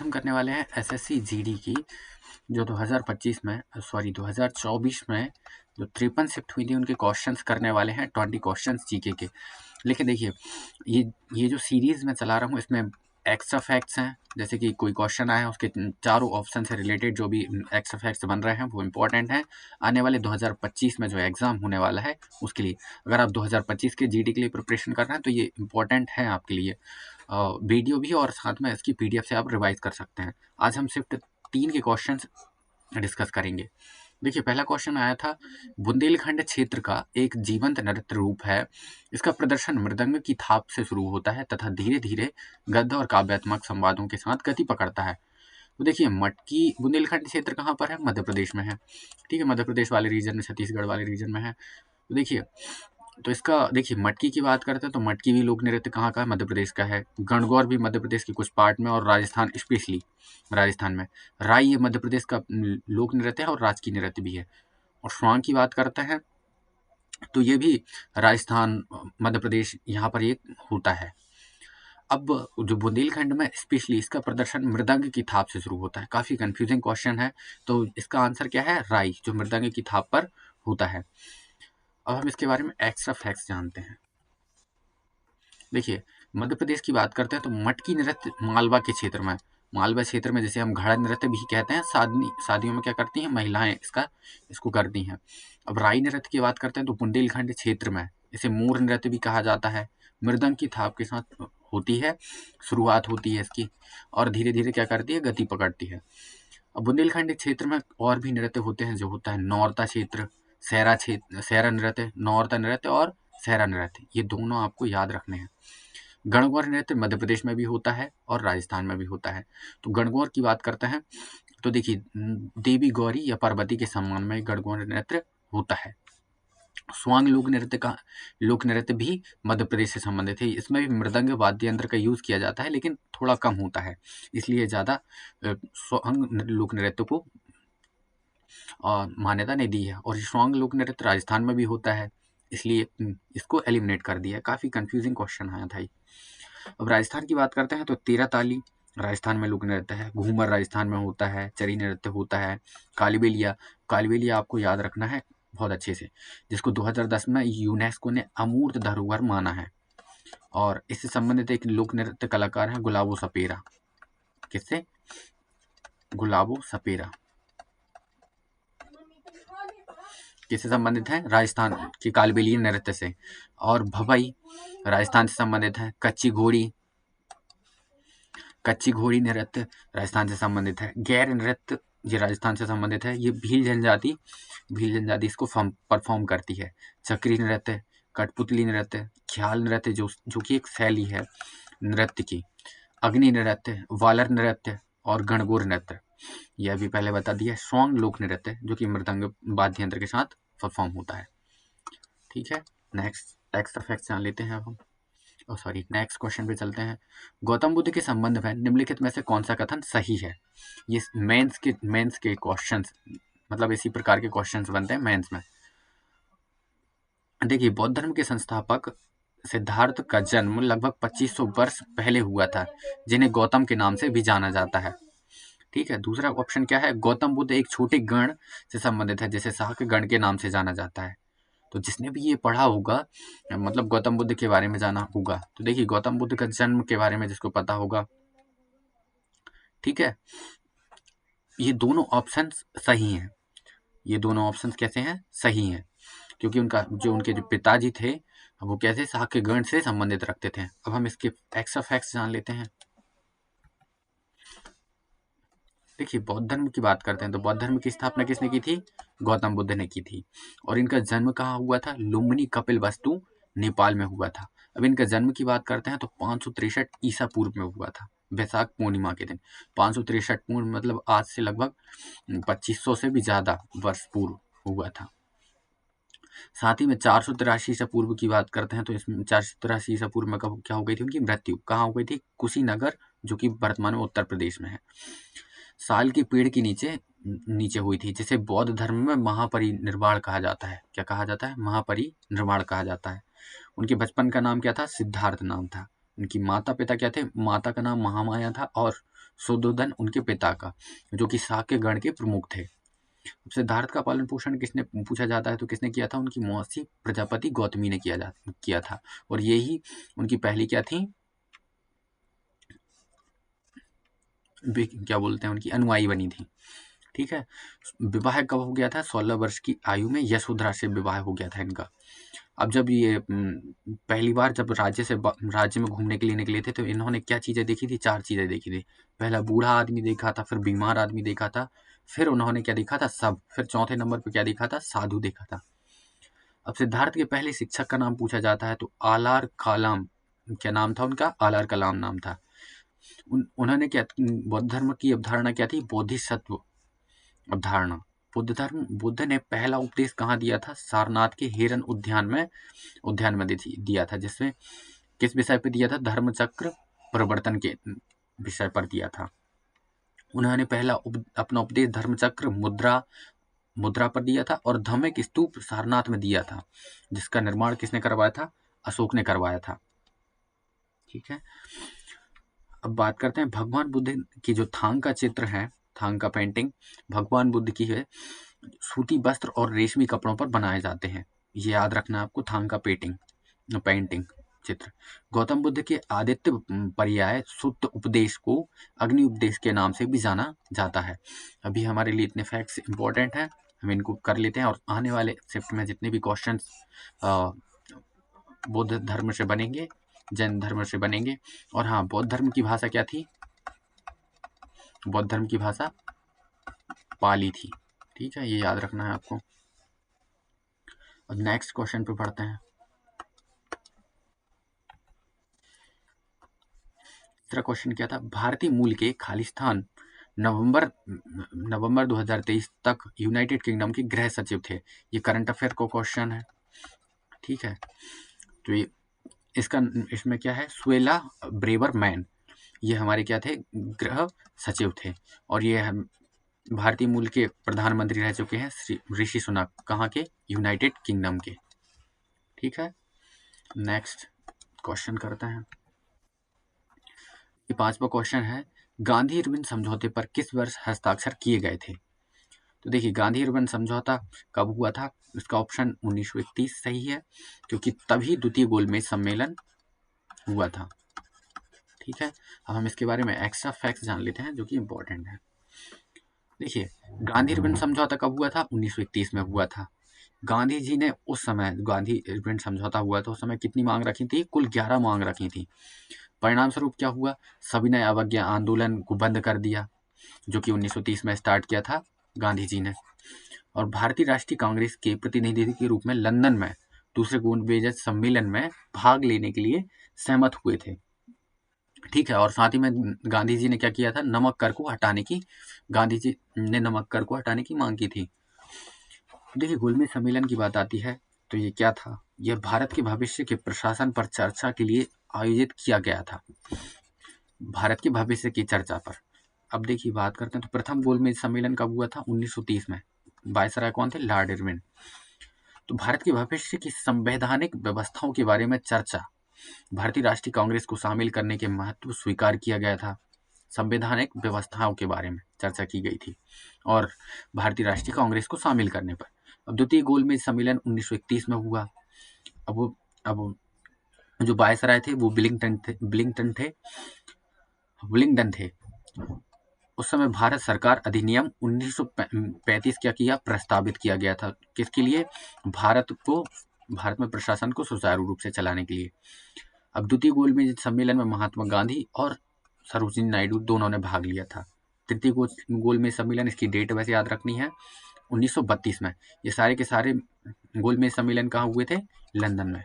हम करने वाले हैं एसएससी जीडी की जो 2024 में जो 53 शिफ्ट हुई थी उनके क्वेश्चंस करने वाले हैं 20 क्वेश्चंस जीके के। लेकिन देखिए ये जो सीरीज मैं चला रहा हूँ इसमें एक्स्ट्रा फैक्ट्स हैं, जैसे कि कोई क्वेश्चन आया उसके चारों ऑप्शन से रिलेटेड जो भी एक्स्ट्रा फैक्ट्स बन रहे हैं वो इम्पोर्टेंट हैं आने वाले 2025 में जो एग्जाम होने वाला है उसके लिए। अगर आप 2025 के जीडी के लिए प्रिपरेशन कर रहे हैं तो ये इम्पोर्टेंट है आपके लिए वीडियो भी, और साथ में इसकी पीडीएफ से आप रिवाइज कर सकते हैं। आज हम शिफ्ट 3 के क्वेश्चंस डिस्कस करेंगे। देखिए पहला क्वेश्चन आया था, बुंदेलखंड क्षेत्र का एक जीवंत नृत्य रूप है, इसका प्रदर्शन मृदंग की थाप से शुरू होता है तथा धीरे धीरे गद्य और काव्यात्मक संवादों के साथ गति पकड़ता है। तो देखिए मटकी बुंदेलखंड क्षेत्र कहाँ पर है? मध्य प्रदेश में है। ठीक है, मध्य प्रदेश वाले रीजन में, छत्तीसगढ़ वाले रीजन में है। तो देखिए तो इसका देखिए मटकी की बात करते हैं तो मटकी भी लोक नृत्य कहाँ का है? मध्य प्रदेश का है। गणगौर भी मध्य प्रदेश के कुछ पार्ट में और राजस्थान, स्पेशली राजस्थान में। राई ये मध्य प्रदेश का लोक नृत्य है और राजकीय नृत्य भी है। और स्वांग की बात करते हैं तो ये भी राजस्थान, मध्य प्रदेश, यहाँ पर ये होता है। अब जो बुंदेलखंड में स्पेशली इसका प्रदर्शन मृदंग की थाप से शुरू होता है। काफी कंफ्यूजिंग क्वेश्चन है, तो इसका आंसर क्या है? राई, जो मृदंग की थाप पर होता है। अब हम इसके बारे में एक्स्ट्रा फैक्ट्स जानते हैं। देखिए मध्य प्रदेश की बात करते हैं तो मटकी नृत्य मालवा के क्षेत्र में, मालवा क्षेत्र में जिसे हम घड़ा नृत्य भी कहते हैं, शादियों में क्या करती हैं महिलाएं इसको करती हैं। अब राई नृत्य की बात करते हैं तो बुंदेलखंड क्षेत्र में इसे मोर नृत्य भी कहा जाता है। मृदंग की थाप के साथ होती है, शुरुआत होती है इसकी, और धीरे धीरे क्या करती है? गति पकड़ती है। अब बुंदेलखंड क्षेत्र में और भी नृत्य होते हैं, जो होता है नौरता क्षेत्र, सैरा नृत्य, नौरता नृत्य और सैरा नृत्य, ये दोनों आपको याद रखने हैं। गणगौर नृत्य मध्य प्रदेश में भी होता है और राजस्थान में भी होता है। तो गणगौर की बात करते हैं तो देखिए देवी गौरी या पार्वती के सम्मान में गणगौर नृत्य होता है। स्वांग लोक नृत्य भी मध्य प्रदेश से संबंधित है। इसमें भी मृदंग वाद्य यंत्र का यूज किया जाता है लेकिन थोड़ा कम होता है, इसलिए ज्यादा स्वांग लोक नृत्य को मान्यता नहीं दी है। और स्वांग लोक नृत्य राजस्थान में भी होता है, इसलिए इसको एलिमिनेट कर दिया है। काफी कंफ्यूजिंग क्वेश्चन आया था। अब राजस्थान की बात करते हैं तो तेरह ताली राजस्थान में लोक नृत्य है, घूमर राजस्थान में होता है, चरी नृत्य होता है, कालबेलिया आपको याद रखना है बहुत अच्छे से, जिसको 2010 में यूनेस्को ने अमूर्त धरोहर माना है। और इससे संबंधित एक लोक नृत्य कलाकार है गुलाबो सपेरा। किससे? गुलाबो सपेरा। किससे संबंधित है? राजस्थान की कालबेलिया नृत्य से। और भवई राजस्थान से संबंधित है। कच्ची घोड़ी नृत्य राजस्थान से संबंधित है। गैर नृत्य ये राजस्थान से संबंधित है। ये भील जनजाति इसको परफॉर्म करती है। चक्री नृत्य, कठपुतली नृत्य, ख्याल नृत्य जो कि एक शैली है नृत्य की, अग्नि नृत्य, वालर नृत्य और गणगौर नृत्य, यह भी पहले बता दिया। स्वांग लोक नृत्य जो कि मृदंग वाद्य यंत्र के साथ परफॉर्म होता है। ठीक है, नेक्स्ट एक्स्ट्रा फैक्ट्स जान लेते हैं अब हम। नेक्स्ट क्वेश्चन पे चलते हैं। गौतम बुद्ध के संबंध में निम्नलिखित में से कौन सा कथन सही है? ये मेंस के क्वेश्चंस, मतलब इसी प्रकार के क्वेश्चंस बनते हैं मेंस में। देखिए बौद्ध धर्म के संस्थापक सिद्धार्थ का जन्म लगभग 2500 वर्ष पहले हुआ था, जिन्हें गौतम के नाम से भी जाना जाता है। ठीक है, दूसरा ऑप्शन क्या है? गौतम बुद्ध एक छोटे गण से संबंधित है, जिसे शाक्य गण के नाम से जाना जाता है। तो जिसने भी ये पढ़ा होगा, मतलब गौतम बुद्ध के बारे में जाना होगा, तो देखिए गौतम बुद्ध का जन्म के बारे में जिसको पता होगा, ठीक है, ये दोनों ऑप्शन सही हैं। ये दोनों ऑप्शन कैसे हैं? सही हैं, क्योंकि उनके जो पिताजी थे वो कैसे शाक्य गण से संबंधित रखते थे। अब हम इसके एक्स्ट्रा फैक्ट्स जान लेते हैं। देखिए बौद्ध धर्म की बात करते हैं तो बौद्ध धर्म की स्थापना किसने की थी? गौतम बुद्ध ने की थी। और इनका जन्म कहाँ हुआ था? लुम्बिनी कपिलवस्तु नेपाल में हुआ था। अब इनका जन्म की बात करते हैं तो 563 ईसा पूर्व में हुआ था, वैशाख पूर्णिमा के दिन। 563 पूर्व मतलब आज से लगभग 2500 से भी ज्यादा वर्ष पूर्व हुआ था। साथ ही में 483 ईसा पूर्व की बात करते हैं तो इसमें 483 ईसा पूर्व में क्या हो गई थी उनकी मृत्यु? कहाँ हो गई थी? कुशीनगर, जो कि वर्तमान में उत्तर प्रदेश में है। साल के पेड़ के नीचे हुई थी, जिसे बौद्ध धर्म में महापरिनिर्वाण कहा जाता है। क्या कहा जाता है? महापरिनिर्वाण कहा जाता है। उनके बचपन का नाम क्या था? सिद्धार्थ नाम था। उनकी माता पिता क्या थे? माता का नाम महामाया था और सुद्धोधन उनके पिता का, जो कि शाक्य गण के प्रमुख थे। सिद्धार्थ का पालन पोषण किसने पूछा जाता है तो किसने किया था, उनकी मौसी प्रजापति गौतमी ने किया था, और यही उनकी पहली क्या थी, क्या बोलते हैं, उनकी अनुयायी बनी थी। ठीक है। विवाह कब हो गया था, 16 वर्ष की आयु में यशोधरा से विवाह हो गया था इनका। अब जब ये पहली बार जब राज्य में घूमने के लिए निकले थे तो इन्होंने क्या चीजें देखी थी, 4 चीजें देखी थी। पहला बूढ़ा आदमी देखा था, फिर बीमार आदमी देखा था, फिर उन्होंने क्या देखा था, सब, फिर चौथे नंबर पे क्या देखा था, साधु देखा था। अब सिद्धार्थ के पहले शिक्षक का नाम पूछा जाता है तो आलार कलाम, क्या नाम था उनका, आलार कलाम नाम था। उन्होंने क्या, बौद्ध धर्म की अवधारणा क्या थी, बोधिसत्व अवधारणा। बुद्ध ने पहला उपदेश कहाँ दिया था, सारनाथ के हिरन उद्यान में दिया था, जिसमें किस विषय पे दिया था, धर्मचक्र प्रवर्तन के विषय पर दिया था। उन्होंने पहला अपना उपदेश धर्मचक्र मुद्रा पर दिया था, और धम्मिक स्तूप सारनाथ में दिया था, जिसका निर्माण किसने करवाया था, अशोक ने करवाया था। ठीक है। अब बात करते हैं भगवान बुद्ध की जो थांग का चित्र है, थांग का पेंटिंग भगवान बुद्ध की है, सूती वस्त्र और रेशमी कपड़ों पर बनाए जाते हैं। ये याद रखना आपको, थांग का पेंटिंग चित्र। गौतम बुद्ध के आदित्य पर्याय शुद्ध उपदेश को अग्नि उपदेश के नाम से भी जाना जाता है। अभी हमारे लिए इतने फैक्ट्स इंपॉर्टेंट हैं, हम इनको कर लेते हैं, और आने वाले शिफ्ट में जितने भी क्वेश्चंस बौद्ध धर्म से बनेंगे, जैन धर्म से बनेंगे। और हाँ, बौद्ध धर्म की भाषा क्या थी, बौद्ध धर्म की भाषा पाली थी। ठीक है, ये याद रखना है आपको। और नेक्स्ट क्वेश्चन पे पढ़ते हैं। तीसरा क्वेश्चन क्या था, भारतीय मूल के खालिस्तान नवंबर 2023 तक यूनाइटेड किंगडम के गृह सचिव थे। ये करंट अफेयर को क्वेश्चन है। ठीक है, तो ये इसमें क्या है, सुएला ब्रेवर मैन, ये हमारे क्या थे, गृह सचिव थे, और ये भारतीय मूल के प्रधानमंत्री रह चुके हैं ऋषि सुनक, कहाँ के, यूनाइटेड किंगडम के। ठीक है, नेक्स्ट क्वेश्चन करते हैं। ये 5वां क्वेश्चन है, गांधी इरविन समझौते पर किस वर्ष हस्ताक्षर किए गए थे। तो देखिए, गांधी इरविन समझौता कब हुआ था, इसका ऑप्शन 1931 सही है, क्योंकि तभी द्वितीय गोलमेज सम्मेलन हुआ था। ठीक है, अब हम इसके बारे में एक्स्ट्रा फैक्ट्स जान लेते हैं जो कि इम्पोर्टेंट है। देखिए, गांधी इरविन समझौता कब हुआ था, 1931 में हुआ था। गांधी जी ने उस समय, गांधी इरविन समझौता हुआ था उस समय कितनी मांग रखी थी, कुल 11 मांग रखी थी। परिणाम स्वरूप क्या हुआ, सविनय अवज्ञा आंदोलन को बंद कर दिया, जो कि 1930 में स्टार्ट किया था गांधी जी ने, और भारतीय राष्ट्रीय कांग्रेस के प्रतिनिधि के रूप में लंदन में दूसरे गोलमेज सम्मेलन में भाग लेने के लिए सहमत हुए थे। ठीक है, और साथ ही में गांधी जी ने क्या किया था, गांधी जी ने नमक कर को हटाने की मांग की थी। देखिए, गोलमेज सम्मेलन की बात आती है तो ये क्या था, यह भारत के भविष्य के प्रशासन पर चर्चा के लिए आयोजित किया गया था, भारत के भविष्य की चर्चा पर। अब देखिए, बात करते हैं तो प्रथम गोलमेज सम्मेलन कब हुआ था, 1930 में। वायसराय कौन थे, लॉर्ड इरविन। तो भारत के भविष्य की संवैधानिक व्यवस्थाओं के बारे में चर्चा, भारतीय राष्ट्रीय कांग्रेस को शामिल करने के महत्व स्वीकार किया गया था, संवैधानिक व्यवस्थाओं के बारे में चर्चा की गई थी, और भारतीय राष्ट्रीय कांग्रेस को शामिल करने पर। अब द्वितीय गोलमेज सम्मेलन 1931 में हुआ। अब जो वायसराय थे वो विलिंगडन थे। उस समय भारत सरकार अधिनियम 1935 क्या किया, प्रस्तावित किया गया था, किसके लिए, भारत में प्रशासन को सुचारू रूप से चलाने के लिए। अब द्वितीय गोलमेज सम्मेलन में महात्मा गांधी और सरोजिनी नायडू दोनों ने भाग लिया था। तृतीय गोलमेज सम्मेलन, इसकी डेट वैसे याद रखनी है, 1932 में। ये सारे के सारे गोलमेज सम्मेलन कहाँ हुए थे, लंदन में।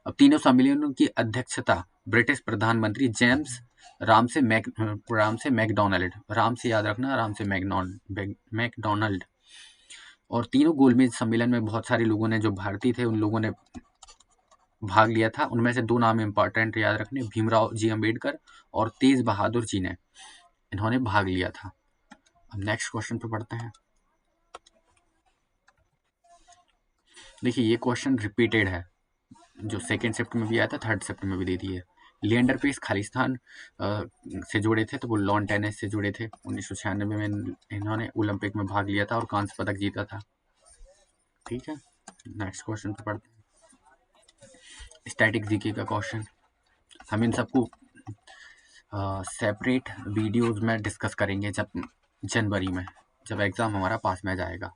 अब तीनों सम्मेलनों की अध्यक्षता ब्रिटिश प्रधानमंत्री जेम्स राम से मैकडोनाल्ड, राम से याद रखना, राम से मैकडोनाल्ड। और तीनों गोलमेज सम्मेलन में बहुत सारे लोगों ने, जो भारतीय थे उन लोगों ने भाग लिया था। उनमें से 2 नाम इंपॉर्टेंट याद रखने, भीमराव जी अम्बेडकर और तेज बहादुर जी ने, इन्होंने भाग लिया था। अब नेक्स्ट क्वेश्चन पे पढ़ते हैं। देखिए, ये क्वेश्चन रिपीटेड है, जो सेकेंड शिफ्ट में भी आया था, थर्ड शिफ्ट में भी दे दिए। लिएंडर पेस खालिस्तान से जुड़े थे, तो वो लॉन टेनिस से जुड़े थे। 1996 में इन्होंने ओलंपिक में भाग लिया था और कांस्य पदक जीता था। ठीक है, नेक्स्ट क्वेश्चन पे पढ़ते हैं। स्टैटिक जीके का क्वेश्चन, हम इन सबको सेपरेट वीडियोस में डिस्कस करेंगे जब जनवरी में, जब एग्जाम हमारा पास में जाएगा।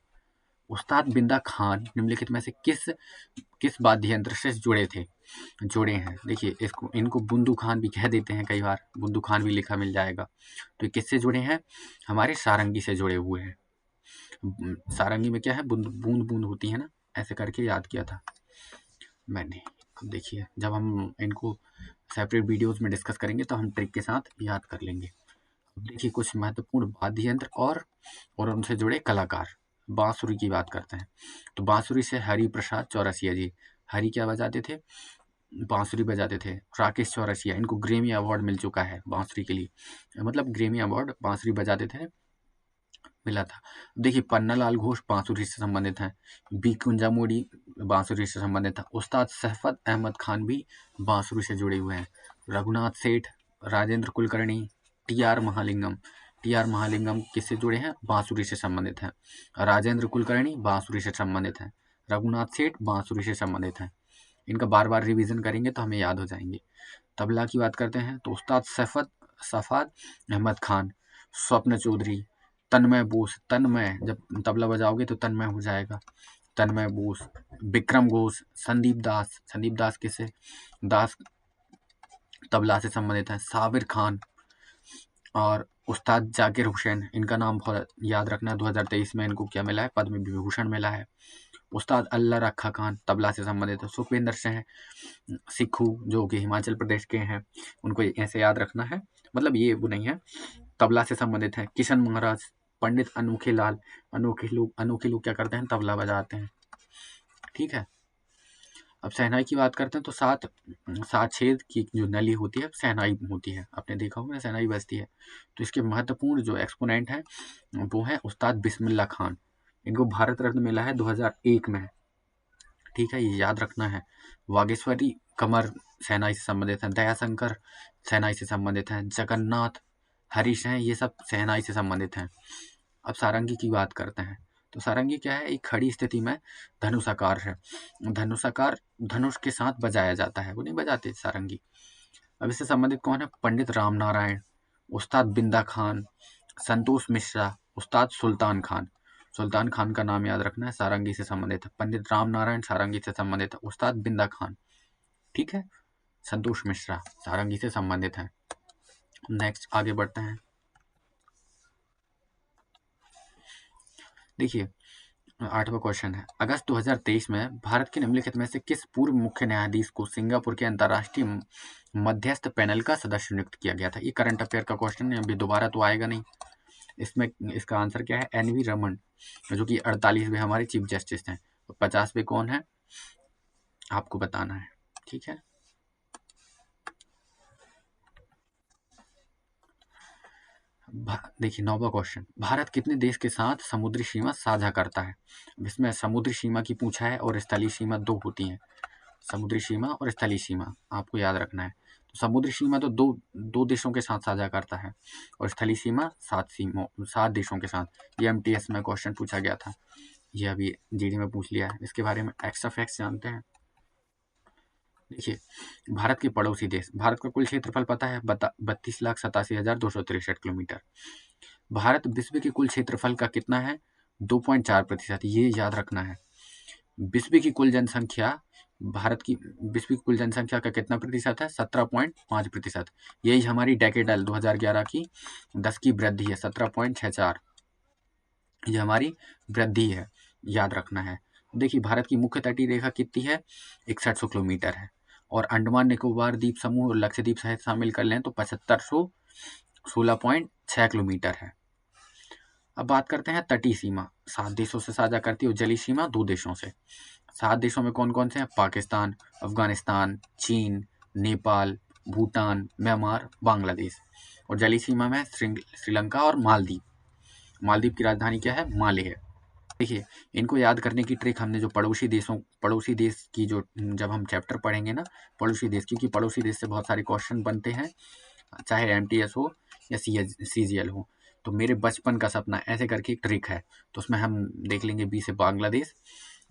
उस्ताद बिंदा खान निम्नलिखित में से किस वाद्य यंत्र से जुड़े हैं। देखिए, इसको इनको बुंदू खान भी कह देते हैं, कई बार बुंदू खान भी लिखा मिल जाएगा। तो ये किससे जुड़े हैं? हमारे सारंगी से जुड़े हुए हैं। सारंगी में क्या है, बूंद बूंद होती है ना, ऐसे करके याद किया था मैंने। देखिए, जब हम इनको सेपरेट वीडियोस में डिस्कस करेंगे तो हम ट्रिक के साथ याद कर लेंगे। देखिए, कुछ महत्वपूर्ण वाद्य यंत्र और उनसे जुड़े कलाकार। बांसुरी की बात करते हैं, तो बांसुरी से हरि प्रसाद चौरसिया जी। हरि क्या बजाते थे? बांसुरी बजाते थे। राकेश चौरसिया, इनको ग्रेमी अवार्ड मिल चुका है बांसुरी के लिए, मतलब ग्रेमी अवार्ड बांसुरी बजाते थे मिला था। देखिए, पन्नालाल घोष बांसुरी से संबंधित हैं। बी कुंजामोड़ी बांसुरी से संबंधित है। उस्ताद सहफत अहमद खान भी बांसुरी से जुड़े हुए हैं। रघुनाथ सेठ, राजेंद्र कुलकर्णी, टी.आर. महालिंगम किससे जुड़े हैं? बांसुरी से संबंधित हैं। राजेंद्र कुलकर्णी बांसुरी से संबंधित हैं। रघुनाथ सेठ बांसुरी से संबंधित हैं। इनका बार बार रिवीजन करेंगे तो हमें याद हो जाएंगे। तबला की बात करते हैं तो उस्ताद सफाद अहमद खान, स्वप्न चौधरी, तन्मय बोस। तन्मय, जब तबला बजाओगे तो तन्मय हो जाएगा। तन्मय बोस, विक्रम घोष, संदीप दास किसे? दास तबला से संबंधित है। साबिर खान और उस्ताद जाकिर हुसैन, इनका नाम बहुत याद रखना। 2023 में इनको क्या मिला है? पद्म विभूषण मिला है। उस्ताद अल्लाह रखा खान तबला से संबंधित है। सुखविंदर सिंह सिक्खू, जो कि हिमाचल प्रदेश के हैं, उनको ऐसे याद रखना है, मतलब ये वो नहीं है, तबला से संबंधित है। किशन महाराज, पंडित अनोखे लाल। अनोखे लोग क्या करते हैं? तबला बजाते हैं। ठीक है, अब शहनाई की बात करते हैं तो सात छेद की जो नली होती है शहनाई होती है, आपने देखा होगा शहनाई बजती है। तो इसके महत्वपूर्ण जो एक्सपोनेंट है वो है उस्ताद बिस्मिल्लाह खान। इनको भारत रत्न मिला है 2001 में। ठीक है, ये याद रखना है। वागेश्वरी कमर शहनाई से संबंधित है। दयाशंकर शहनाई से संबंधित है। जगन्नाथ, हरीश हैं, ये सब शहनाई से संबंधित हैं। अब सारंगी की बात करते हैं तो सारंगी क्या है? एक खड़ी स्थिति में धनुषाकार है। धनुषाकार धनुष के साथ बजाया जाता है, वो नहीं बजाते सारंगी। अब इससे संबंधित कौन है? पंडित राम नारायण, उस्ताद बिंदा खान, संतोष मिश्रा, उस्ताद सुल्तान खान। सुल्तान खान का नाम याद रखना है, सारंगी से संबंधित है। पंडित राम नारायण सारंगी से संबंधित है। उस्ताद बिंदा खान, ठीक है। संतोष मिश्रा सारंगी से संबंधित है। नेक्स्ट आगे बढ़ते हैं। देखिए, 8वां क्वेश्चन है, अगस्त 2023 में भारत के निम्नलिखित में से किस पूर्व मुख्य न्यायाधीश को सिंगापुर के अंतर्राष्ट्रीय मध्यस्थ पैनल का सदस्य नियुक्त किया गया था? ये करंट अफेयर का क्वेश्चन है, अभी दोबारा तो आएगा नहीं। इसमें इसका आंसर क्या है? एन.वी. रमन, जो कि 48वें हमारे चीफ जस्टिस हैं। 50वें कौन है आपको बताना है, ठीक है। देखिए, 9वां क्वेश्चन, भारत कितने देश के साथ समुद्री सीमा साझा करता है? इसमें समुद्री सीमा की पूछा है और स्थलीय सीमा दो होती हैं। समुद्री सीमा और स्थलीय सीमा आपको याद रखना है। तो समुद्री सीमा तो दो देशों के साथ साझा करता है और स्थलीय सीमा 7 देशों के साथ। ये MTS में क्वेश्चन पूछा गया था, ये अभी GD में पूछ लिया है। इसके बारे में एक्स्ट्रा फैक्ट्स जानते हैं। देखिए, भारत के पड़ोसी देश, भारत का कुल क्षेत्रफल पता है 32,87,263 किलोमीटर। भारत विश्व के कुल क्षेत्रफल का कितना है? 2.4%, ये याद रखना है। विश्व की कुल जनसंख्या, भारत की विश्व की कुल जनसंख्या का कितना प्रतिशत है? 17.5%। यही हमारी डेकेडल 2011 की 10 की वृद्धि है, 17.64। ये हमारी वृद्धि है, याद रखना है। देखिए, भारत की मुख्य तटीय रेखा कितनी है? 6100 किलोमीटर है। और अंडमान निकोबार द्वीप समूह और लक्षद्वीप सहित शामिल कर लें तो 7516.6 किलोमीटर है। अब बात करते हैं तटीय सीमा। 7 देशों से साझा करती है, जलीय सीमा 2 देशों से। 7 देशों में कौन कौन से हैं? पाकिस्तान, अफगानिस्तान, चीन, नेपाल, भूटान, म्यांमार, बांग्लादेश। और जलीय सीमा में श्रीलंका और मालदीव। मालदीव की राजधानी क्या है? माले है। देखिए, इनको याद करने की ट्रिक हमने जो पड़ोसी देश की जो जब हम चैप्टर पढ़ेंगे ना पड़ोसी देश, क्योंकि पड़ोसी देश से बहुत सारे क्वेश्चन बनते हैं, चाहे MTS हो या CGL हो। तो मेरे बचपन का सपना ऐसे करके एक ट्रिक है, तो उसमें हम देख लेंगे बी से बांग्लादेश।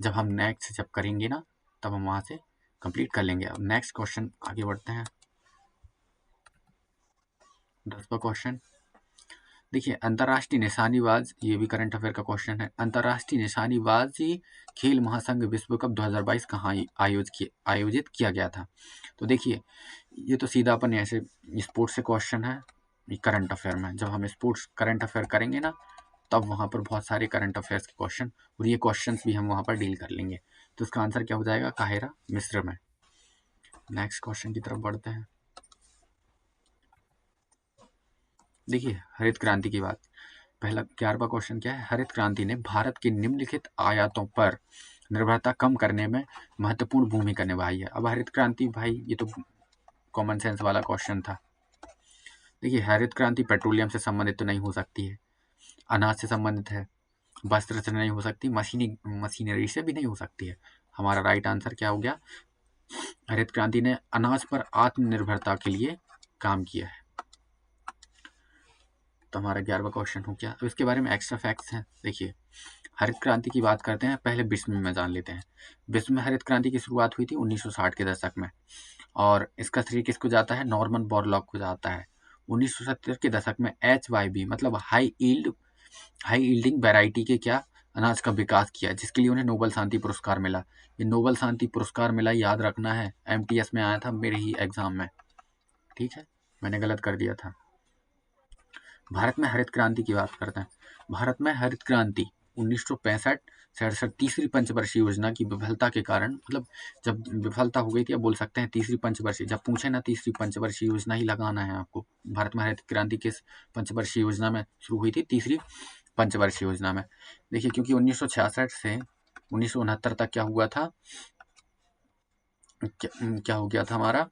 जब हम नेक्स्ट जब करेंगे ना तब हम वहाँ से कंप्लीट कर लेंगे। अब नेक्स्ट क्वेश्चन आगे बढ़ते हैं। 10वां क्वेश्चन देखिए, अंतर्राष्ट्रीय निशानेबाज, ये भी करंट अफेयर का क्वेश्चन है। अंतर्राष्ट्रीय निशानेबाजी खेल महासंघ विश्व कप 2022 कहाँ आयोजित किया गया था? तो देखिए, ये तो सीधा अपन ऐसे स्पोर्ट्स से क्वेश्चन है, करंट अफेयर में। जब हम स्पोर्ट्स करंट अफेयर करेंगे ना तब वहाँ पर बहुत सारे करंट अफेयर्स के क्वेश्चन और ये क्वेश्चंस भी हम वहाँ पर डील कर लेंगे। तो इसका आंसर क्या हो जाएगा? काहिरा, मिस्र में। नेक्स्ट क्वेश्चन की तरफ बढ़ते हैं। देखिए, हरित क्रांति की बात। पहला 11वां क्वेश्चन क्या है? हरित क्रांति ने भारत की निम्नलिखित आयातों पर निर्भरता कम करने में महत्वपूर्ण भूमिका निभाई है। अब हरित क्रांति, भाई ये तो कॉमन सेंस वाला क्वेश्चन था। देखिए, हरित क्रांति पेट्रोलियम से संबंधित तो नहीं हो सकती है, अनाज से संबंधित है, वस्त्र से नहीं हो सकती, मशीनरी से भी नहीं हो सकती है। हमारा राइट आंसर क्या हो गया? हरित क्रांति ने अनाज पर आत्मनिर्भरता के लिए काम किया है। तो हमारा 11वां क्वेश्चन हो गया। अब इसके बारे में एक्स्ट्रा फैक्ट्स हैं। देखिए, हरित क्रांति की बात करते हैं, पहले विश्व में जान लेते हैं। विश्व में हरित क्रांति की शुरुआत हुई थी 1960 के दशक में, और इसका श्रेय किसको जाता है? नॉर्मन बोरलॉग को जाता है। 1970 के दशक में HYB मतलब हाई यील्डिंग वैरायटी के क्या अनाज का विकास किया, जिसके लिए उन्हें नोबेल शांति पुरस्कार मिला। ये नोबेल शांति पुरस्कार मिला, याद रखना है, MTS में आया था मेरे ही एग्जाम में। ठीक है, मैंने गलत कर दिया था। भारत में हरित क्रांति की बात करते हैं। भारत में हरित क्रांति 1965-66 तीसरी पंचवर्षीय योजना की विफलता के कारण, मतलब जब विफलता हो गई थी, अब बोल सकते हैं तीसरी पंचवर्षीय, जब पूछे ना तीसरी पंचवर्षीय योजना ही लगाना है आपको। भारत में हरित क्रांति किस पंचवर्षीय योजना में शुरू हुई थी? तीसरी पंचवर्षीय योजना में। देखिए, क्योंकि 1966 से 1969 तक क्या हुआ था, क्या हो गया था हमारा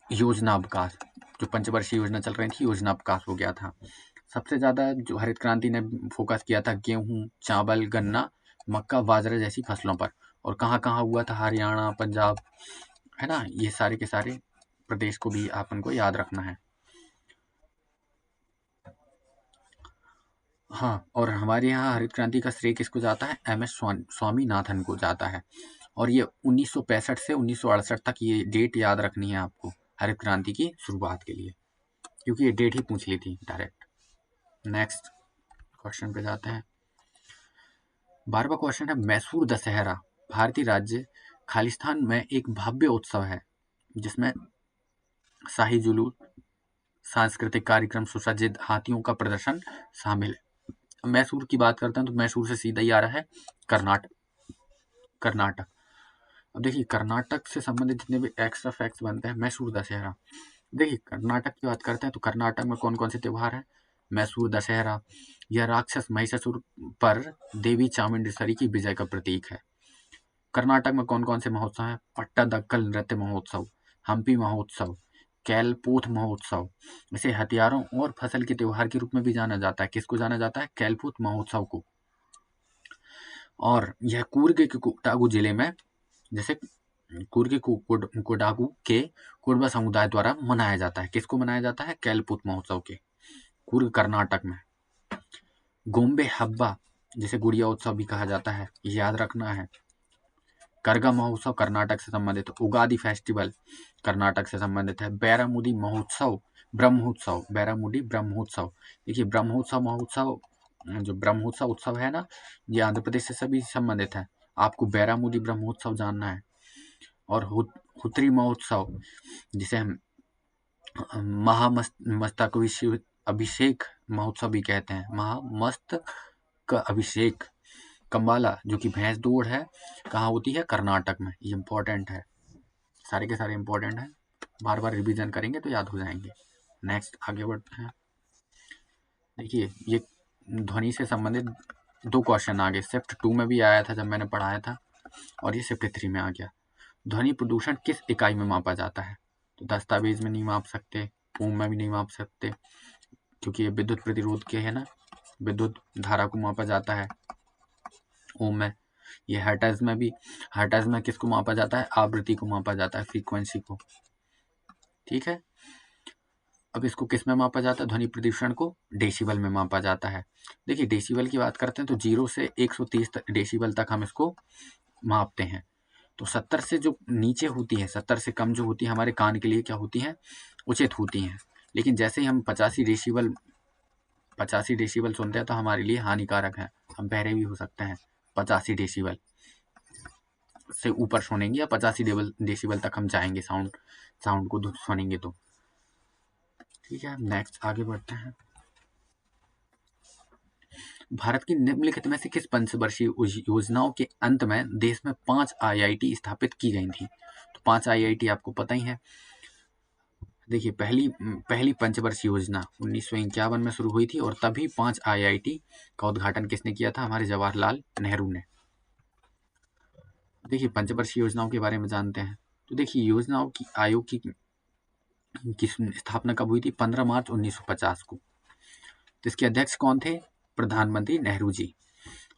योजना अवकाश, जो पंचवर्षीय योजना चल रही थी योजना अवकाश हो गया था। सबसे ज़्यादा जो हरित क्रांति ने फोकस किया था गेहूं, चावल, गन्ना, मक्का, बाजरा जैसी फसलों पर। और कहाँ कहाँ हुआ था? हरियाणा, पंजाब, है ना, ये सारे के सारे प्रदेश को भी अपन को याद रखना है। हाँ, और हमारे यहाँ हरित क्रांति का श्रेय किसको जाता है? MS स्वामीनाथन को जाता है। और ये 1965 से 1968 तक, ये डेट याद रखनी है आपको हरित क्रांति की शुरुआत के लिए, क्योंकि ये डेट ही पूछ ली थी डायरेक्ट। नेक्स्ट क्वेश्चन पे जाते हैं। 12वां क्वेश्चन है, मैसूर दशहरा भारतीय राज्य खालिस्तान में एक भव्य उत्सव है जिसमें शाही जुलूस, सांस्कृतिक कार्यक्रम, सुसज्जित हाथियों का प्रदर्शन शामिल है। मैसूर की बात करते हैं तो मैसूर से सीधा ही आ रहा है कर्नाटक। अब देखिए, कर्नाटक से संबंधित जितने भी एक्स्ट्रा फैक्ट्स बनते हैं, मैसूर दशहरा। देखिए, कर्नाटक की बात करते हैं तो कर्नाटक में कौन कौन से त्योहार हैं? मैसूर दशहरा, यह राक्षस महिषासुर पर देवी चामुंडेश्वरी की विजय का प्रतीक है। कर्नाटक में कौन कौन से महोत्सव हैं? पट्टादकल नृत्य महोत्सव, हम्पी महोत्सव, कैलपूथ महोत्सव। इसे हथियारों और फसल के त्योहार के रूप में भी जाना जाता है। किसको जाना जाता है? कैलपूथ महोत्सव को। और यह कूर्ग के कोडागू जिले में, जैसे कूर्ग के कोडागू के कुर्बा समुदाय द्वारा मनाया जाता है। किसको मनाया जाता है? कैलपूथ महोत्सव के, कूर्ग कर्नाटक में। गोम्बे हब्बा, जिसे गुड़िया उत्सव भी कहा जाता है, याद रखना है। करगा महोत्सव कर्नाटक से संबंधित। उगादी फेस्टिवल कर्नाटक से संबंधित है। बैरामुडी महोत्सव, बैरामुडी ब्रह्मोत्सव। देखिए, ब्रह्मोत्सव जो ब्रह्मोत्सव उत्सव है ना, ये आंध्र प्रदेश से सभी संबंधित है। आपको बैरामुडी ब्रह्मोत्सव जानना है। और हुत्री महोत्सव, जिसे हम महामस्तक अभिषेक महोत्सव भी कहते हैं। महामस्तक अभिषेक कंबाला, जो कि भैंस दौड़ है, कहाँ होती है? कर्नाटक में। ये इंपॉर्टेंट है, सारे के सारे इंपॉर्टेंट है, बार बार रिवीजन करेंगे तो याद हो जाएंगे। नेक्स्ट आगे बढ़ते हैं। देखिए, ये ध्वनि से संबंधित 2 क्वेश्चन आ गए। शिफ्ट 2 में भी आया था जब मैंने पढ़ाया था, और ये शिफ्ट 3 में आ गया। ध्वनि प्रदूषण किस इकाई में मापा जाता है? तो दस्तावेज में नहीं माप सकते, ओम में भी नहीं माप सकते, क्योंकि ये विद्युत प्रतिरोध के है ना, विद्युत धारा को मापा जाता है ओम में। ये हर्ट्ज में भी, हर्ट्ज में किसको मापा जाता है, आवृत्ति को मापा जाता है, फ्रीक्वेंसी को। ठीक है, अब इसको किस में मापा जाता है, ध्वनि प्रदूषण को डेसिबल में मापा जाता है। देखिए डेसिबल की बात करते हैं तो 0 से 130 डेसिबल तक हम इसको मापते हैं। तो 70 से जो नीचे होती है, 70 से कम जो होती है हमारे कान के लिए क्या होती है, उचित होती हैं। लेकिन जैसे ही हम 85 डेसिबल सुनते हैं तो हमारे लिए हानिकारक है, हम बहरे भी हो सकते हैं 85 डेसिबल से ऊपर सुनेंगे या 85 डेसिबल तक हम जाएंगे साउंड को सुनेंगे तो। ठीक है, नेक्स्ट आगे बढ़ते हैं। भारत की निम्नलिखित में से किस पंचवर्षीय योजनाओं के अंत में देश में 5 IIT स्थापित की गई थी। तो 5 IIT आपको पता ही है। देखिए पहली पंचवर्षीय योजना 1951 में शुरू हुई थी और तभी 5 IIT का उद्घाटन किसने किया था, हमारे जवाहरलाल नेहरू ने। देखिए पंचवर्षीय योजनाओं के बारे में जानते हैं। तो देखिए योजनाओं की आयोग की स्थापना कब हुई थी, 15 मार्च 1950 को। तो इसके अध्यक्ष कौन थे, प्रधानमंत्री नेहरू जी,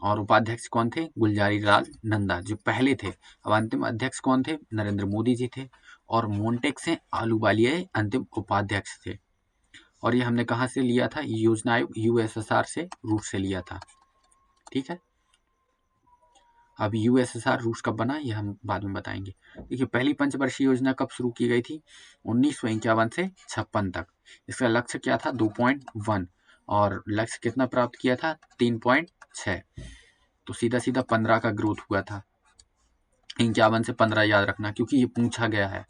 और उपाध्यक्ष कौन थे, गुलजारी लाल नंदा जो पहले थे। अब अंतिम अध्यक्ष कौन थे, नरेंद्र मोदी जी थे, और मोन्टेक आलूवालिया अंतिम उपाध्यक्ष थे। और ये हमने कहाँ से लिया था, योजना आयोग USSR से, रूस से लिया था। ठीक है, अब USSR रूस कब बना ये हम बाद में बताएंगे। देखिए पहली पंचवर्षीय योजना कब शुरू की गई थी, 1951 से 56 तक। इसका लक्ष्य क्या था, 2.1, और लक्ष्य कितना प्राप्त किया था, 3.6। तो सीधा सीधा 15 का ग्रोथ हुआ था। 51 से 15 याद रखना क्योंकि ये पूछा गया है।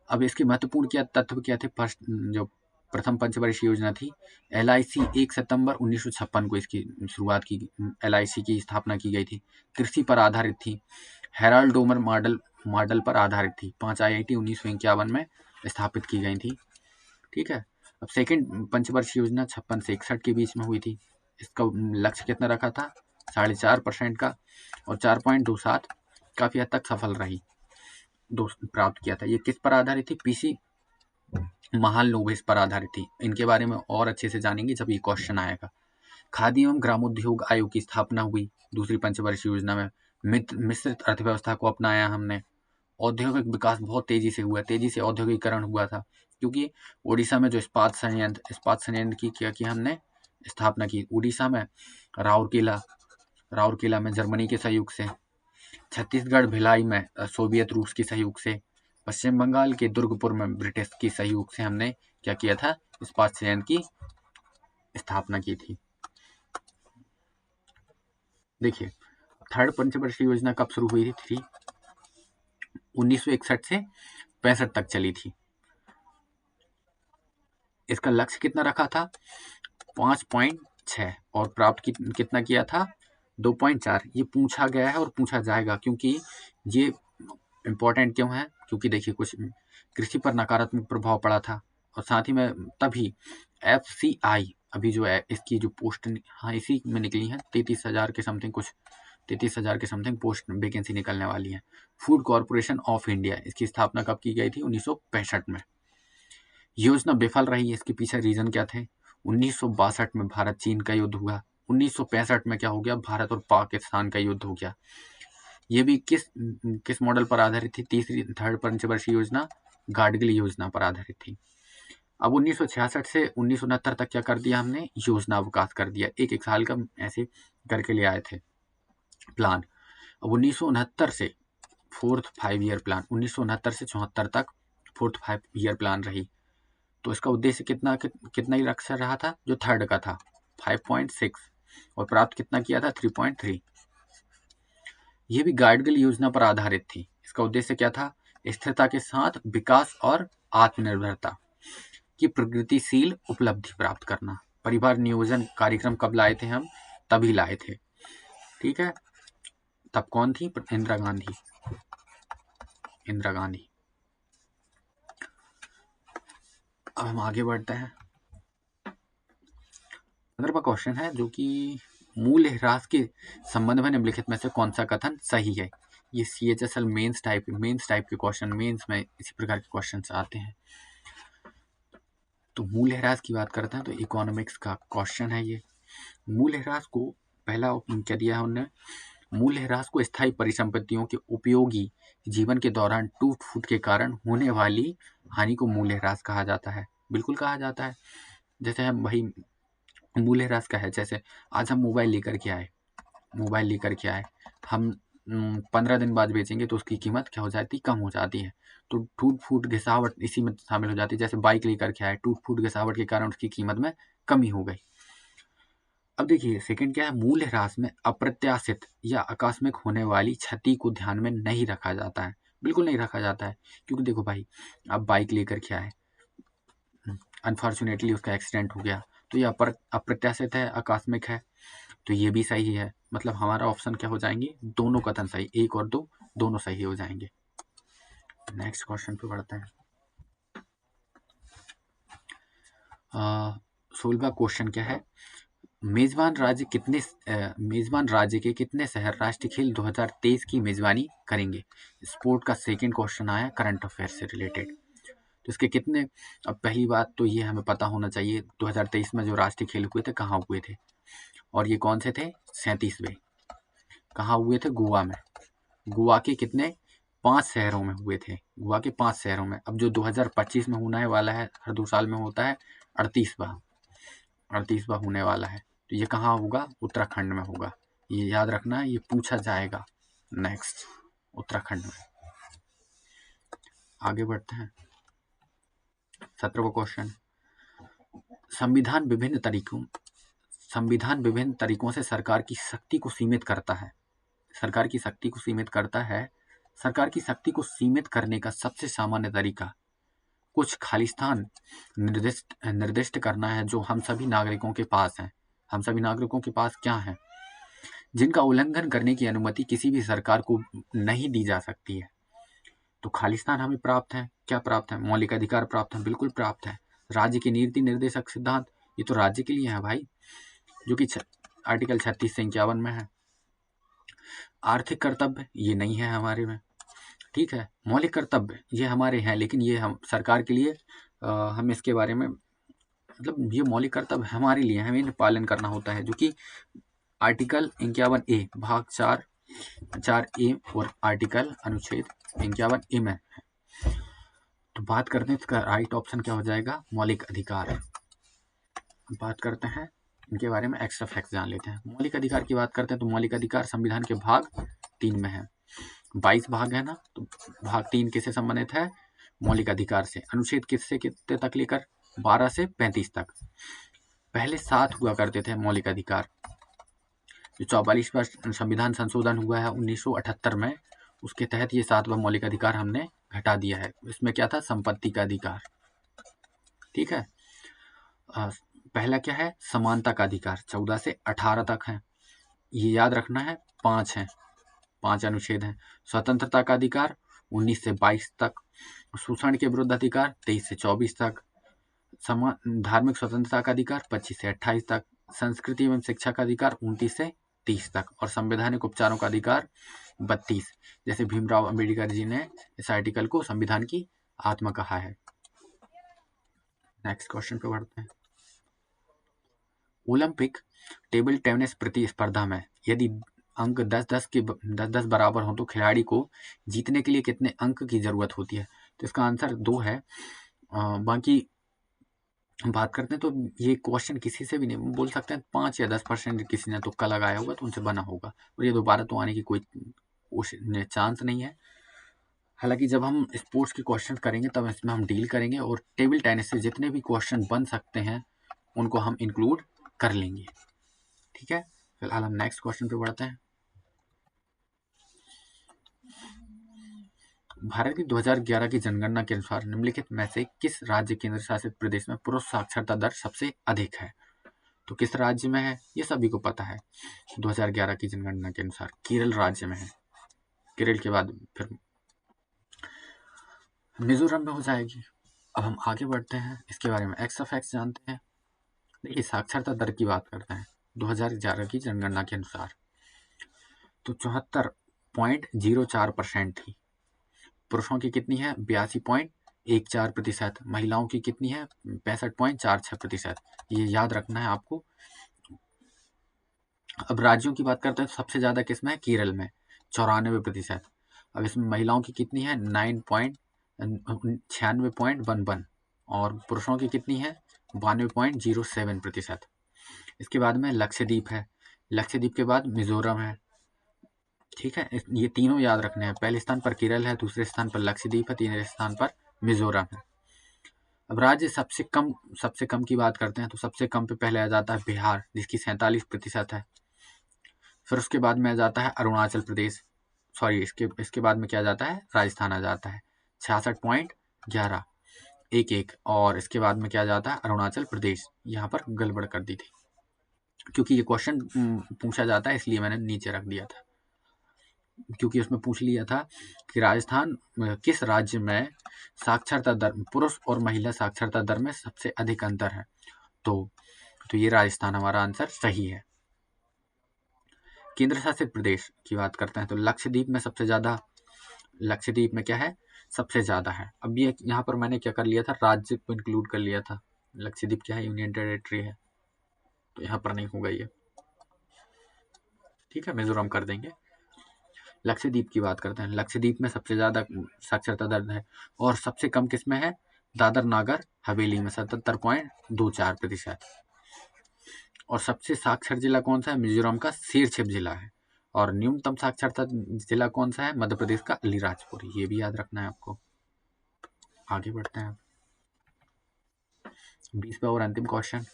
अब इसके महत्वपूर्ण क्या तत्व क्या थे, जो प्रथम पंचवर्षीय योजना थी, LIC 1 सितंबर 1956 को इसकी शुरुआत की, LIC की स्थापना की गई थी। कृषि पर आधारित थी, हेराल्ड डोमर मॉडल पर आधारित थी। 5 IIT 1951 में स्थापित की गई थी। ठीक है, अब सेकंड पंचवर्षीय योजना 56 से 61 के बीच में हुई थी। इसका लक्ष्य कितना रखा था, 4.5% का, और 4.27 काफी हद तक सफल रही, प्राप्त किया था। ये किस पर आधारित थी, PC महालनोबिस पर आधारित थी। इनके बारे में और अच्छे से जानेंगे जब ये क्वेश्चन आएगा। खादी एवं ग्रामोद्योग आयोग की स्थापना हुई दूसरी पंचवर्षीय योजना में। मिश्रित अर्थव्यवस्था को अपनाया हमने। औद्योगिक विकास बहुत तेजी से हुआ, तेजी से औद्योगिकरण हुआ था, क्योंकि उड़ीसा में जो इस्पात संयंत्र की क्या की हमने स्थापना की। उड़ीसा में राउरकेला में जर्मनी के सहयोग से, छत्तीसगढ़ भिलाई में सोवियत रूस के सहयोग से, पश्चिम बंगाल के दुर्गपुर में ब्रिटिश के सहयोग से हमने क्या किया था, इस्पात संयंत्र की स्थापना की थी। देखिए थर्ड पंचवर्षीय योजना कब शुरू हुई थी, 1961 से 65 तक चली थी। इसका लक्ष्य कितना रखा था, 5.6, और प्राप्त कितना किया था, 2.4। ये पूछा गया है और पूछा जाएगा, क्योंकि ये इम्पोर्टेंट क्यों है, क्योंकि देखिए कुछ कृषि पर नकारात्मक प्रभाव पड़ा था, और साथ ही में तभी FCI अभी जो है इसकी जो पोस्ट, हाँ इसी में निकली है, 33,000 के समथिंग, कुछ 33,000 के समथिंग पोस्ट वैकेंसी निकलने वाली है। फूड कॉर्पोरेशन ऑफ इंडिया, इसकी स्थापना कब की गई थी, 1965 में। योजना विफल रही, इसके पीछे रीजन क्या थे, 1962 में भारत चीन का युद्ध हुआ, 1965 में क्या हो गया, भारत और पाकिस्तान का युद्ध हो गया। ये भी किस मॉडल पर आधारित थी, थर्ड पंचवर्षीय योजना गाडगिल योजना पर आधारित थी। अब 1966 से 1969 तक क्या कर दिया हमने, योजना अवकाश कर दिया, एक साल का ऐसे करके ले आए थे प्लान। अब 1969 से फोर्थ 5 ईयर प्लान, 1969 से 74 तक फोर्थ 5 ईयर प्लान रही। तो इसका उद्देश्य कितना ही लक्ष्य रहा था, जो थर्ड का था 5.6, और प्राप्त कितना किया था, 3.3। ये भी गाडगिल योजना पर आधारित थी। इसका उद्देश्य क्या था, स्थिरता के साथ विकास और आत्मनिर्भरता की प्रगतिशील उपलब्धि प्राप्त करना। परिवार नियोजन कार्यक्रम कब लाए थे हम, तभी लाए थे। ठीक है, तब कौन थी, इंदिरा गांधी। अब हम आगे बढ़ते हैं। 15वां क्वेश्चन है जो कि मूल्य ह्रास के संबंध में निम्नलिखित में से कौन सा कथन सही है। ये CHSL मेंस टाइप के क्वेश्चन, मेंस में इसी प्रकार के क्वेश्चन आते हैं। तो मूल्य ह्रास की बात करते हैं तो इकोनॉमिक्स का क्वेश्चन है ये। मूल्यह्रास को पहला क्या दिया है उन्होंने, मूल्यह्रास को स्थायी परिसंपत्तियों के उपयोगी जीवन के दौरान टूट फूट के कारण होने वाली हानि को मूल्यह्रास कहा जाता है। बिल्कुल कहा जाता है। जैसे हम भाई मूल्यह्रास का है, जैसे आज हम मोबाइल लेकर के आए, हम 15 दिन बाद बेचेंगे तो उसकी कीमत क्या हो जाती, कम हो जाती है। तो टूट फूट घिसावट इसी में शामिल हो जाती है। जैसे बाइक लेकर के आए, टूट फूट घिसावट के कारण उसकी कीमत में कमी हो गई। अब देखिए सेकंड क्या है, मूल्यह्रास में अप्रत्याशित या आकस्मिक होने वाली क्षति को ध्यान में नहीं रखा जाता है। बिल्कुल नहीं रखा जाता है, क्योंकि देखो भाई अब बाइक लेकर के आए, अनफॉर्चुनेटली उसका एक्सीडेंट हो गया, तो ये अप्रत्याशित है, आकस्मिक है, तो ये भी सही है। मतलब हमारा ऑप्शन क्या हो जाएंगे, दोनों कथन सही, 1 और 2 दोनों सही हो जाएंगे। नेक्स्ट क्वेश्चन पे बढ़ते हैं। 16वां क्वेश्चन क्या है, मेजबान राज्य के कितने शहर राष्ट्रीय खेल 2023 की मेजबानी करेंगे। स्पोर्ट का सेकंड क्वेश्चन आया करंट अफेयर से रिलेटेड। तो इसके कितने, अब पहली बात तो ये हमें पता होना चाहिए 2023 में जो राष्ट्रीय खेल हुए थे कहाँ हुए थे, और ये कौन से थे, 37वें। कहाँ हुए थे, गोवा में। गोवा के कितने, 5 शहरों में हुए थे, गोवा के 5 शहरों में। अब जो 2025 में होने वाला है, हर 2 साल में होता है, 38वां होने वाला है। तो ये कहाँ होगा, उत्तराखंड में होगा। ये याद रखना है, ये पूछा जाएगा। नेक्स्ट, उत्तराखंड में। आगे बढ़ते हैं। 17वां क्वेश्चन, संविधान विभिन्न तरीकों से सरकार की शक्ति को सीमित करता है। सरकार की शक्ति को सीमित करता है। सरकार की शक्ति को सीमित करने का सबसे सामान्य तरीका कुछ खालिस्तान निर्दिष्ट करना है, जो हम सभी नागरिकों के पास है। हम सभी नागरिकों के पास क्या है, जिनका उल्लंघन करने की अनुमति किसी भी सरकार को नहीं दी जा सकती है। तो खालिस्तान हमें प्राप्त है, क्या प्राप्त है, मौलिक अधिकार प्राप्त है, बिल्कुल प्राप्त है। राज्य की नीति निर्देशक सिद्धांत, ये तो राज्य के लिए है भाई, जो कि आर्टिकल 36 से 51 में है। आर्थिक कर्तव्य ये नहीं है हमारे में, ठीक है। मौलिक कर्तव्य ये हमारे हैं, लेकिन ये हम सरकार के लिए हम इसके बारे में, मतलब ये मौलिक कर्तव्य हमारे लिए, हमें इन्हें पालन करना होता है, जो कि आर्टिकल 51A भाग 4A और आर्टिकल अनुच्छेद 51A में है। तो बात करते हैं इसका राइट ऑप्शन क्या हो जाएगा, मौलिक अधिकार। बात करते हैं इनके बारे में, एक्स्ट्रा फैक्ट्स जान लेते हैं। मौलिक अधिकार की बात करते हैं तो मौलिक अधिकार संविधान के भाग 3 में है। 22 भाग है ना, तो भाग 3 किससे संबंधित है, मौलिक अधिकार से। अनुच्छेद किससे कितने तक लेकर, 12 से 35 तक। पहले 7 हुआ करते थे मौलिक अधिकार। जो 44वां संविधान संशोधन हुआ है 1978 में, उसके तहत ये 7वां मौलिक अधिकार हमने घटा दिया है। इसमें क्या था, संपत्ति का अधिकार, ठीक है। पहला क्या है, समानता का अधिकार, 14 से 18 तक है, ये याद रखना है। 5 है, 5 अनुच्छेद हैं। स्वतंत्रता का अधिकार 19 से 22 तक। शोषण के विरुद्ध अधिकार 23 से 24 तक। धार्मिक स्वतंत्रता का अधिकार 25 से 28 तक। संस्कृति एवं शिक्षा का अधिकार 29 से 30 तक। और संवैधानिक उपचारों का अधिकार 32। जैसे भीमराव अंबेडकर जी ने इस आर्टिकल को संविधान की आत्मा कहा है। नेक्स्ट क्वेश्चन पे बढ़ते हैं। ओलंपिक टेबल टेनिस प्रतिस्पर्धा में यदि अंक 10-10 बराबर हो तो खिलाड़ी को जीतने के लिए कितने अंक की जरूरत होती है। तो इसका आंसर 2 है। बाकी बात करते हैं तो ये क्वेश्चन किसी से भी नहीं बोल सकते हैं, 5 या 10% किसी ने तुक्का लगाया होगा तो उनसे बना होगा, और ये दोबारा तो आने की कोई चांस नहीं है। हालांकि जब हम स्पोर्ट्स के क्वेश्चन करेंगे तब इसमें हम डील करेंगे, और टेबल टेनिस से जितने भी क्वेश्चन बन सकते हैं उनको हम इंक्लूड कर लेंगे, ठीक है। फिलहाल हम नेक्स्ट क्वेश्चन पे बढ़ते हैं। भारत की 2011 की जनगणना के अनुसार निम्नलिखित में से किस राज्य केंद्र शासित प्रदेश में पुरुष साक्षरता दर सबसे अधिक है। तो किस राज्य में है, ये सभी को पता है। 2011 की जनगणना के अनुसार केरल राज्य में है। केरल के बाद फिर मिजोरम में हो जाएगी। अब हम आगे बढ़ते हैं, इसके बारे में एक्स्ट्रा फैक्ट्स जानते हैं। देखिए साक्षरता दर की बात करते हैं 2011 की जनगणना के अनुसार, तो 74.04% थी। पुरुषों की कितनी है, 82.14%। महिलाओं की कितनी है, 65.46%। ये याद रखना है आपको। अब राज्यों की बात करते हैं तो सबसे ज़्यादा किसमें है, केरल में 94%। अब इसमें महिलाओं की कितनी है, 96.11 और पुरुषों की कितनी है, 92.07%। इसके बाद में लक्षद्वीप है, लक्षद्वीप के बाद मिजोरम है। ठीक है, ये तीनों याद रखने हैं। पहले स्थान पर केरल है, दूसरे स्थान पर लक्षद्वीप है, तीसरे स्थान पर मिजोरम है। अब राज्य सबसे कम की बात करते हैं तो सबसे कम पे पहले आ जाता है बिहार, जिसकी 47% है। फिर उसके बाद में आ जाता है अरुणाचल प्रदेश, सॉरी इसके बाद में क्या आ जाता है, राजस्थान आ जाता है 66.11 और इसके बाद में क्या आ जाता है, अरुणाचल प्रदेश। यहाँ पर गड़बड़ कर दी थी क्योंकि ये क्वेश्चन पूछा जाता है, इसलिए मैंने नीचे रख दिया था, क्योंकि उसमें पूछ लिया था कि राजस्थान किस राज्य में साक्षरता दर, पुरुष और महिला साक्षरता दर में सबसे अधिक अंतर है। तो ये राजस्थान हमारा आंसर सही है। केंद्र शासित प्रदेश की बात करते हैं तो लक्षद्वीप में सबसे ज़्यादा, लक्षद्वीप में क्या है, सबसे ज़्यादा है। अब ये यहाँ पर मैंने क्या कर लिया था, राज्य को इंक्लूड कर लिया था। लक्षद्वीप क्या है, यूनियन टेरिटरी है, तो यहाँ पर नहीं होगा ये। ठीक है, मिजोरम कर देंगे। लक्षद्वीप की बात करते हैं, लक्षद्वीप में सबसे ज़्यादा साक्षरता दर है और सबसे कम किसमें है, दादर नागर हवेली में 77.24%। और सबसे साक्षर जिला कौन सा है, मिजोरम का सिरछिप जिला है। और न्यूनतम साक्षरता जिला कौन सा है, मध्य प्रदेश का अलीराजपुर। ये भी याद रखना है आपको। आगे बढ़ते हैं 20वां और अंतिम क्वेश्चन।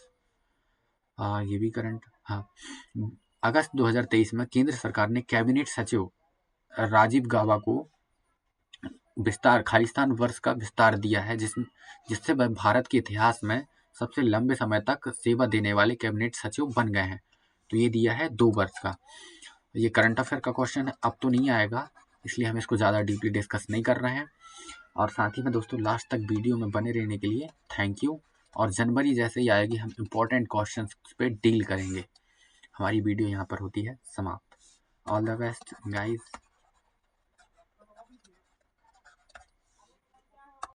ये भी करंट, हाँ। अगस्त 2023 में केंद्र सरकार ने कैबिनेट सचिव राजीव गाबा को विस्तार खालिस्तान वर्ष का विस्तार दिया है, जिससे वह भारत के इतिहास में सबसे लंबे समय तक सेवा देने वाले कैबिनेट सचिव बन गए हैं। तो ये दिया है 2 वर्ष का। ये करंट अफेयर का क्वेश्चन है, अब तो नहीं आएगा, इसलिए हम इसको ज़्यादा डीपली डिस्कस नहीं कर रहे हैं। और साथ ही में दोस्तों लास्ट तक वीडियो में बने रहने के लिए थैंक यू। और जनवरी जैसे ही आएगी हम इम्पोर्टेंट क्वेश्चन पे डील करेंगे। हमारी वीडियो यहाँ पर होती है समाप्त। All the best guys.